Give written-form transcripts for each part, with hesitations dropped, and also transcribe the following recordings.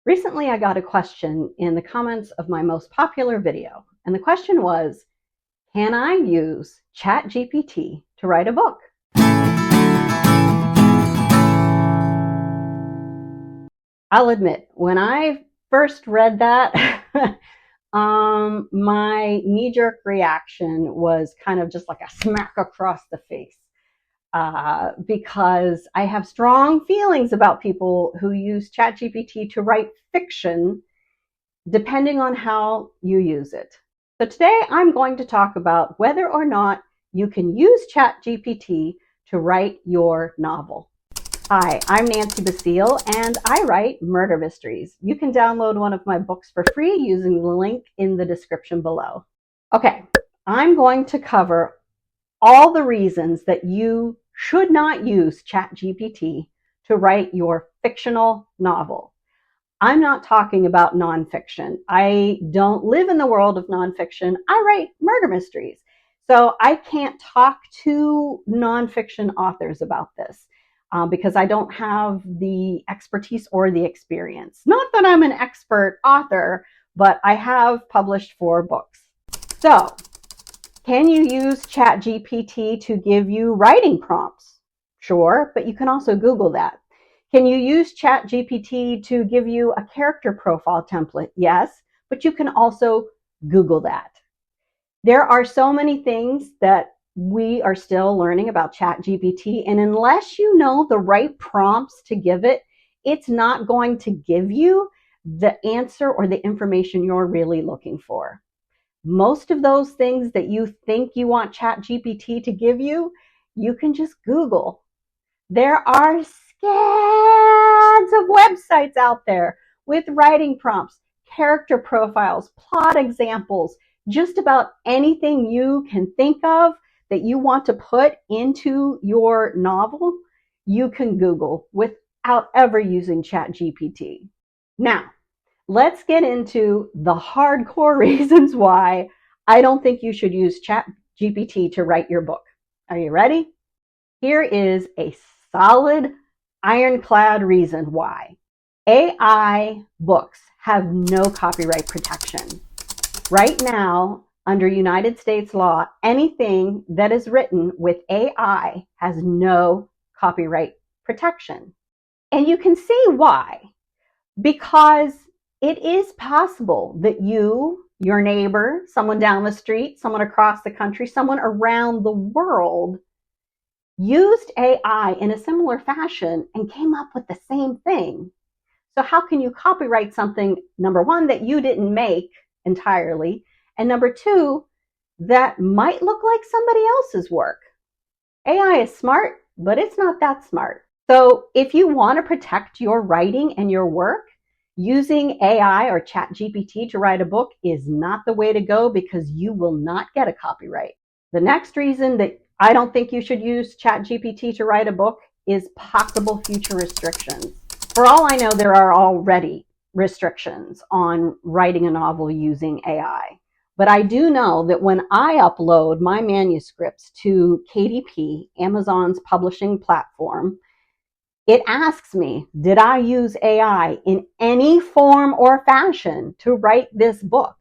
Recently, I got a question in the comments of my most popular video, and the question was, can I use ChatGPT to write a book? I'll admit, when I first read that, my knee-jerk reaction was kind of just like a smack across the face. Because I have strong feelings about people who use ChatGPT to write fiction, depending on how you use it. So today I'm going to talk about whether or not you can use ChatGPT to write your novel. Hi, I'm Nancy Basile, and I write murder mysteries. You can download one of my books for free using the link in the description below. Okay, I'm going to cover all the reasons that you should not use ChatGPT to write your fictional novel. I'm not talking about nonfiction. I don't live in the world of nonfiction. I write murder mysteries. So I can't talk to nonfiction authors about this because I don't have the expertise or the experience. Not that I'm an expert author, but I have published 4 books. So, can you use ChatGPT to give you writing prompts? Sure, but you can also Google that. Can you use ChatGPT to give you a character profile template? Yes, but you can also Google that. There are so many things that we are still learning about ChatGPT, and unless you know the right prompts to give it, it's not going to give you the answer or the information you're really looking for. Most of those things that you think you want ChatGPT to give you, you can just Google. There are scads of websites out there with writing prompts, character profiles, plot examples, just about anything you can think of that you want to put into your novel, you can Google without ever using ChatGPT. Now, let's get into the hardcore reasons why I don't think you should use ChatGPT to write your book. Are you ready? Here is a solid, ironclad reason why. AI books have no copyright protection. Right now, under United States law, anything that is written with AI has no copyright protection. And you can see why. Because it is possible that you, your neighbor, someone down the street, someone across the country, someone around the world used AI in a similar fashion and came up with the same thing. So how can you copyright something, number one, that you didn't make entirely, and number two, that might look like somebody else's work? AI is smart, but it's not that smart. So if you want to protect your writing and your work, using AI or ChatGPT to write a book is not the way to go because you will not get a copyright. The next reason that I don't think you should use ChatGPT to write a book is possible future restrictions. For all I know, there are already restrictions on writing a novel using AI. But I do know that when I upload my manuscripts to KDP, Amazon's publishing platform, it asks me, did I use AI in any form or fashion to write this book?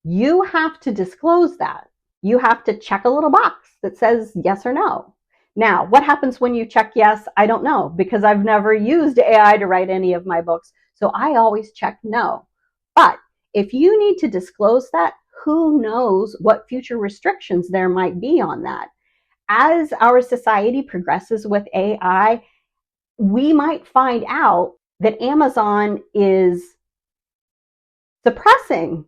You have to disclose that. You have to check a little box that says yes or no. Now, what happens when you check yes? I don't know, because I've never used AI to write any of my books, so I always check no. But if you need to disclose that, who knows what future restrictions there might be on that? As our society progresses with AI, we might find out that Amazon is suppressing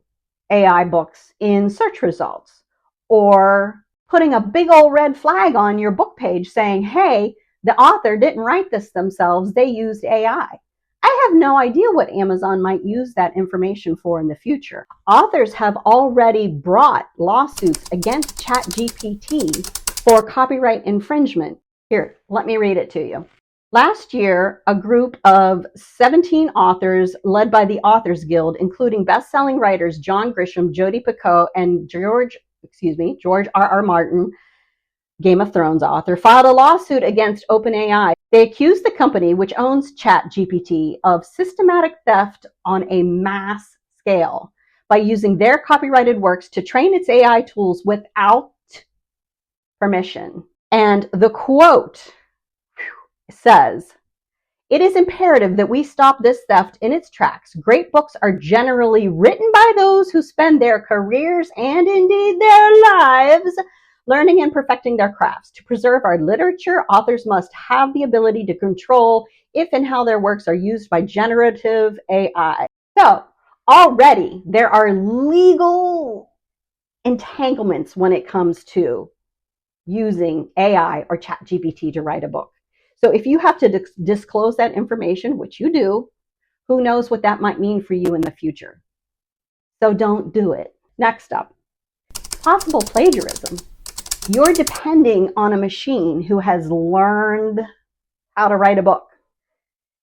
AI books in search results, or putting a big old red flag on your book page saying, hey, the author didn't write this themselves, they used AI. I have no idea what Amazon might use that information for in the future. Authors have already brought lawsuits against ChatGPT for copyright infringement. Here, let me read it to you. Last year, a group of 17 authors led by the Authors Guild, including best-selling writers John Grisham, Jodi Picoult, and George R.R. Martin, Game of Thrones author, filed a lawsuit against OpenAI. They accused the company, which owns ChatGPT, of systematic theft on a mass scale by using their copyrighted works to train its AI tools without permission. And the quote says, "It is imperative that we stop this theft in its tracks. Great books are generally written by those who spend their careers and indeed their lives learning and perfecting their crafts. To preserve our literature, authors must have the ability to control if and how their works are used by generative AI." So already there are legal entanglements when it comes to using AI or ChatGPT to write a book. So if you have to disclose that information, which you do, who knows what that might mean for you in the future. So don't do it. Next up, possible plagiarism. You're depending on a machine who has learned how to write a book.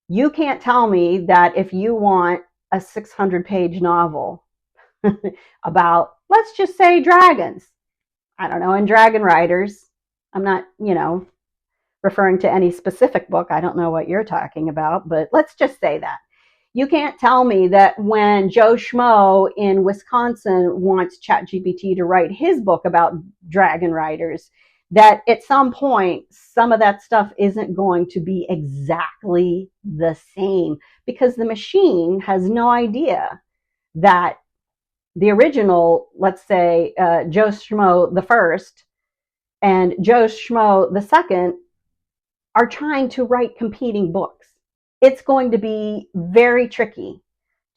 You can't tell me that if you want a 600-page novel about, let's just say, dragons, I don't know, and dragon riders, I'm not, referring to any specific book. I don't know what you're talking about, but let's just say that. You can't tell me that when Joe Schmo in Wisconsin wants ChatGPT to write his book about dragon riders, that at some point, some of that stuff isn't going to be exactly the same, because the machine has no idea that the original, let's say, Joe Schmo the first and Joe Schmo the second are trying to write competing books. It's going to be very tricky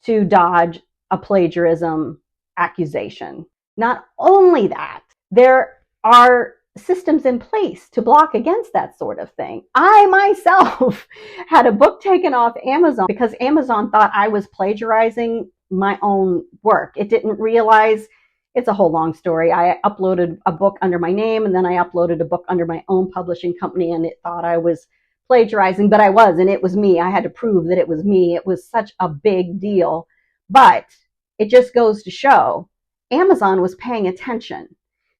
to dodge a plagiarism accusation. Not only that, there are systems in place to block against that sort of thing. I myself had a book taken off Amazon because Amazon thought I was plagiarizing my own work. It didn't realize. It's a whole long story. I uploaded a book under my name, and then I uploaded a book under my own publishing company, and it thought I was plagiarizing, but I wasn't. It was me. I had to prove that it was me. It was such a big deal. But it just goes to show Amazon was paying attention.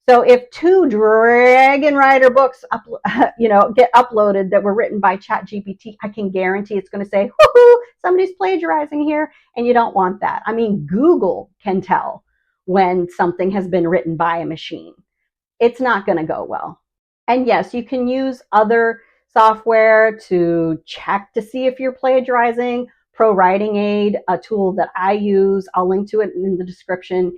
So if 2 Dragon Rider books get uploaded that were written by ChatGPT, I can guarantee it's going to say, whoo, somebody's plagiarizing here, and you don't want that. I mean, Google can tell when something has been written by a machine. It's not going to go well. And yes, you can use other software to check to see if you're plagiarizing. Pro Writing Aid, a tool that I use, I'll link to it in the description,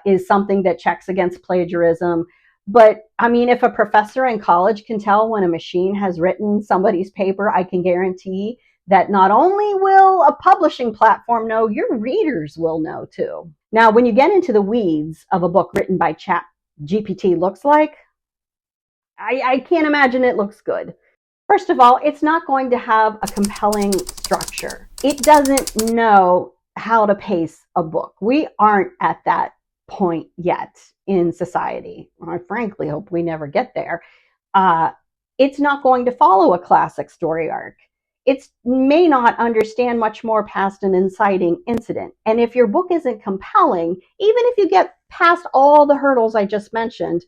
is something that checks against plagiarism. But I mean, if a professor in college can tell when a machine has written somebody's paper, I can guarantee that not only will a publishing platform know, your readers will know too. Now, when you get into the weeds of a book written by ChatGPT looks like, I can't imagine it looks good. First of all, it's not going to have a compelling structure. It doesn't know how to pace a book. We aren't at that point yet in society. I frankly hope we never get there. It's not going to follow a classic story arc. It may not understand much more past an inciting incident. And if your book isn't compelling, even if you get past all the hurdles I just mentioned,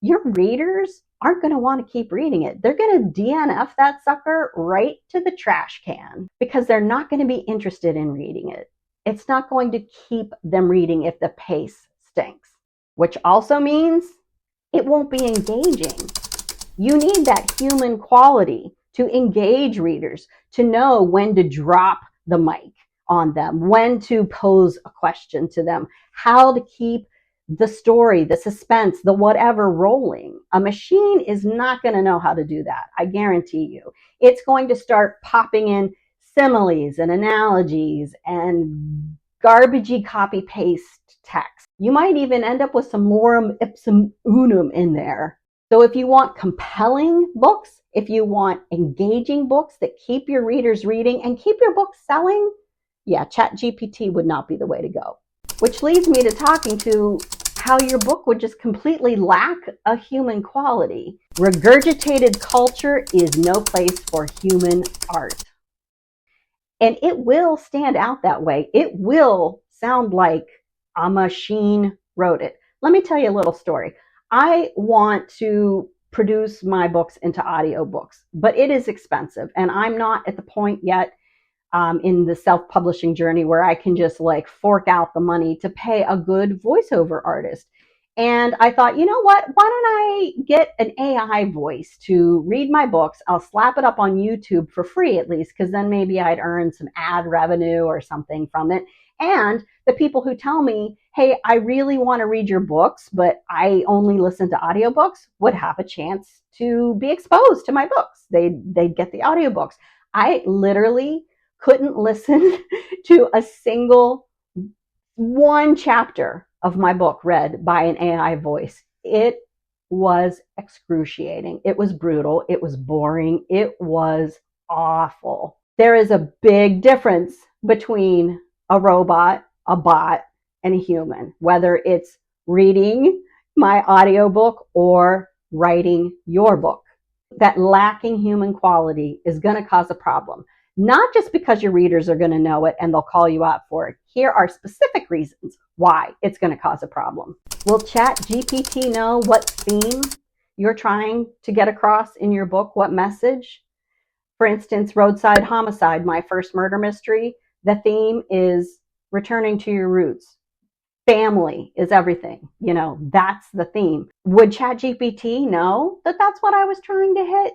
your readers aren't going to want to keep reading it. They're going to DNF that sucker right to the trash can because they're not going to be interested in reading it. It's not going to keep them reading if the pace stinks, which also means it won't be engaging. You need that human quality to engage readers, to know when to drop the mic on them, when to pose a question to them, how to keep the story, the suspense, the whatever rolling. A machine is not going to know how to do that. I guarantee you. It's going to start popping in similes and analogies and garbagey copy paste text. You might even end up with some lorem ipsum unum in there. So if you want compelling books, if you want engaging books that keep your readers reading and keep your book selling, yeah, ChatGPT would not be the way to go. Which leads me to talking to how your book would just completely lack a human quality. Regurgitated culture is no place for human art. And it will stand out that way. It will sound like a machine wrote it. Let me tell you a little story. I want to produce my books into audiobooks, but it is expensive. And I'm not at the point yet in the self-publishing journey where I can just like fork out the money to pay a good voiceover artist. And I thought, you know what? Why don't I get an AI voice to read my books? I'll slap it up on YouTube for free at least, because then maybe I'd earn some ad revenue or something from it. And the people who tell me, hey, I really want to read your books, but I only listen to audiobooks, would have a chance to be exposed to my books. They'd get the audiobooks. I literally couldn't listen to a single one chapter of my book read by an AI voice. It was excruciating. It was brutal. It was boring. It was awful. There is a big difference between a robot, a bot, and a human, whether it's reading my audiobook or writing your book. That lacking human quality is going to cause a problem. Not just because your readers are going to know it and they'll call you out for it. Here are specific reasons why it's going to cause a problem. Will ChatGPT know what theme you're trying to get across in your book? What message? For instance, Roadside Homicide, my first murder mystery, the theme is returning to your roots. Family is everything. You know, that's the theme. Would ChatGPT know that that's what I was trying to hit?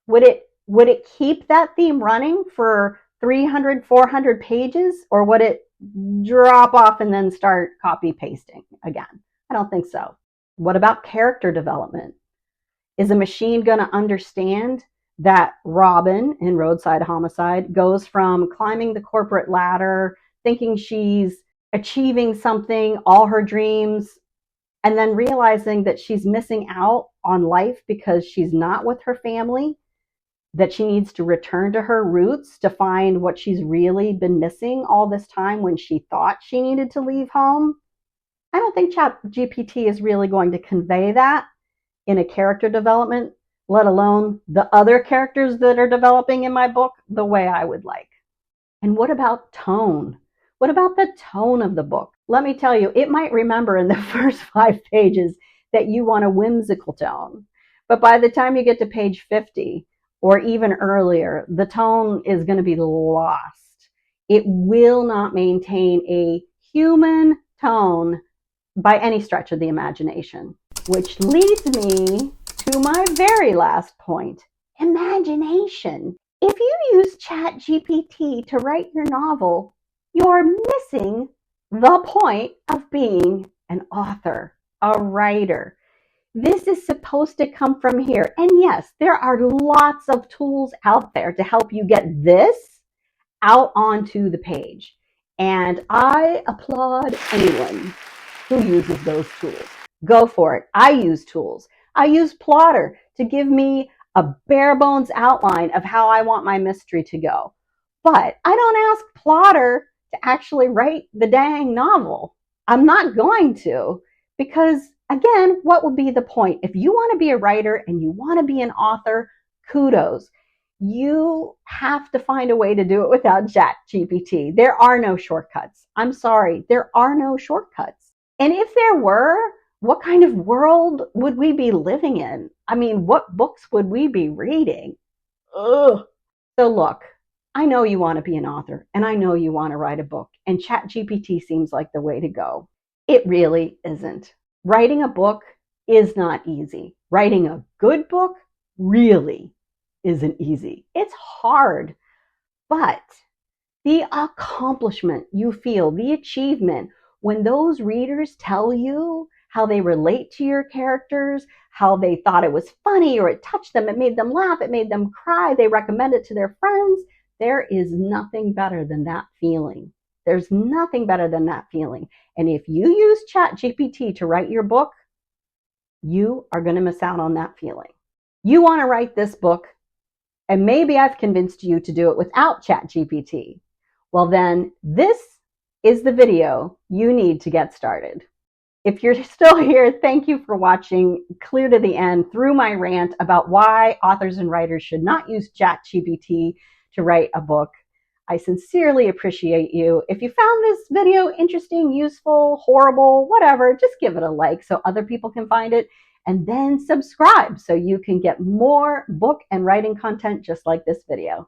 Would it keep that theme running for 300, 400 pages, or would it drop off and then start copy pasting again? I don't think so. What about character development? Is a machine going to understand that Robin in Roadside Homicide goes from climbing the corporate ladder, thinking she's achieving something, all her dreams, and then realizing that she's missing out on life because she's not with her family, that she needs to return to her roots to find what she's really been missing all this time when she thought she needed to leave home? I don't think ChatGPT is really going to convey that in a character development, let alone the other characters that are developing in my book the way I would like. And what about tone? What about the tone of the book? Let me tell you, it might remember in the first 5 pages that you want a whimsical tone. But by the time you get to page 50 or even earlier, the tone is going to be lost. It will not maintain a human tone by any stretch of the imagination. Which leads me to my very last point, imagination. If you use ChatGPT to write your novel, you're missing the point of being an author, a writer. This is supposed to come from here. And yes, there are lots of tools out there to help you get this out onto the page. And I applaud anyone who uses those tools. Go for it. I use tools. I use Plotter to give me a bare bones outline of how I want my mystery to go. But I don't ask Plotter to actually write the dang novel. I'm not going to, because again, what would be the point? If you want to be a writer and you want to be an author, kudos. You have to find a way to do it without ChatGPT. There are no shortcuts. I'm sorry, there are no shortcuts. And if there were, what kind of world would we be living in? I mean, what books would we be reading? Ugh. So look, I know you want to be an author, and I know you want to write a book, and ChatGPT seems like the way to go. It really isn't. Writing a book is not easy. Writing a good book really isn't easy. It's hard, but the accomplishment you feel, the achievement, when those readers tell you how they relate to your characters, how they thought it was funny or it touched them, it made them laugh, it made them cry, they recommend it to their friends, there is nothing better than that feeling. There's nothing better than that feeling. And if you use ChatGPT to write your book, you are going to miss out on that feeling. You want to write this book, and maybe I've convinced you to do it without ChatGPT. Well, then this is the video you need to get started. If you're still here, thank you for watching clear to the end through my rant about why authors and writers should not use ChatGPT to write a book. I sincerely appreciate you. If you found this video interesting, useful, horrible, whatever, just give it a like so other people can find it. and then subscribe so you can get more book and writing content just like this video.